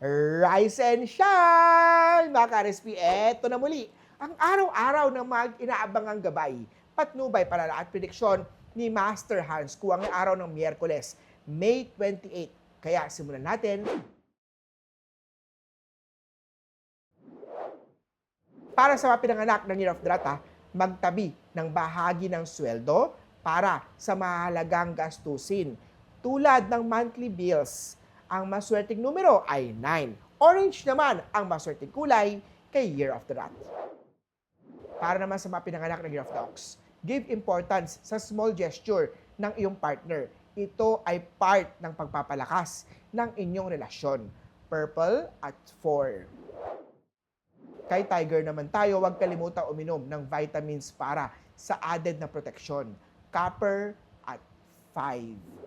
Rise and shine! Mga ka-RSP, eto na muli ang araw-araw na mag-inaabangang gabay, patnubay, palala at prediksyon ni Master Hans Kua ngayong araw ng Miyerkules, May 28. Kaya simulan natin. Para sa mga pinanganak ng Year of the Rat, magtabi ng bahagi ng sweldo para sa mahalagang gastusin tulad ng monthly bills. Ang maswerteng numero ay 9. Orange naman ang maswerteng kulay kay Year of the Rat. Para naman sa mga pinanganak ng Year of the Ox, give importance sa small gesture ng iyong partner. Ito ay part ng pagpapalakas ng inyong relasyon. Purple at 4. Kay Tiger naman tayo, huwag kalimutan uminom ng vitamins para sa added na proteksyon. Copper at 5.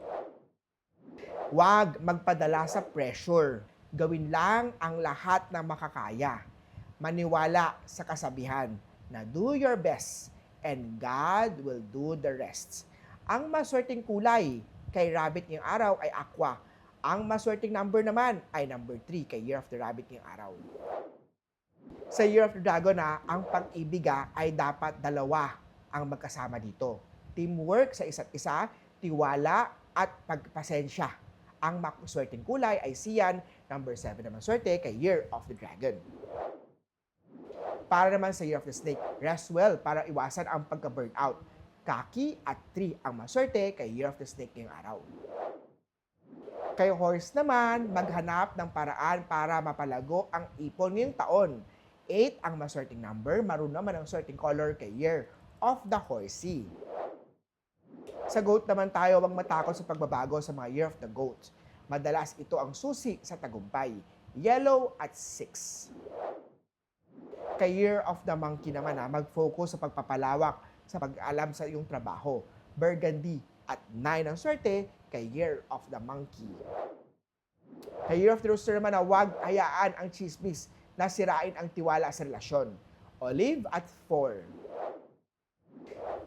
Huwag magpadala sa pressure. Gawin lang ang lahat na makakaya. Maniwala sa kasabihan na do your best and God will do the rest. Ang maswerteng kulay kay Rabbit ngayong araw ay aqua. Ang maswerteng number naman ay number 3 kay Year of the Rabbit ngayong araw. Sa Year of the Dragon, ang pag-ibig ay dapat dalawa ang magkasama dito. Teamwork sa isa't isa, tiwala at pagpasensya. Ang maswerteng kulay ay cyan, number 7 naman swerte kay Year of the Dragon. Para naman sa Year of the Snake, rest well para iwasan ang pagka-burnout. Kaki at 3 ang maswerte kay Year of the Snake ngayong araw. Kay Horse naman, maghanap ng paraan para mapalago ang ipon ngayong taon. 8 ang maswerteng number, maroon naman ang swerteng color kay Year of the Horsey. Sa Goat naman tayo, huwag matakot sa pagbabago sa mga Year of the Goat. Madalas ito ang susi sa tagumpay. Yellow at 6. Kay Year of the Monkey naman, mag-focus sa pagpapalawak sa pag-alam sa iyong trabaho. Burgundy at 9 ang swerte kay Year of the Monkey. Kay Year of the Rooster naman, huwag hayaan ang chismis na sirain ang tiwala sa relasyon. Olive at 4.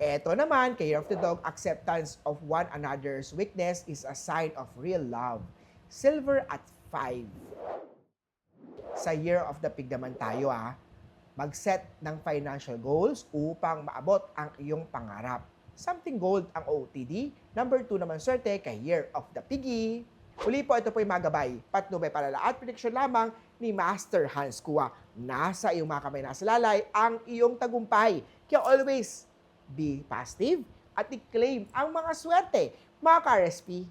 Eto naman, kay Year of the Dog, acceptance of one another's weakness is a sign of real love. Silver at 5. Sa Year of the Pig naman tayo, mag-set ng financial goals upang maabot ang iyong pangarap. Something gold ang OOTD. Number 2 naman swerte kay Year of the Piggy. Uli po, ito po yung magabay, patnubay, palala at prediksyon lamang ni Master Hans Kua. Nasa iyong mga kamay, nasa lalay ang iyong tagumpay. Kaya always be positive at i-claim ang mga swerte, mga ka-RSP.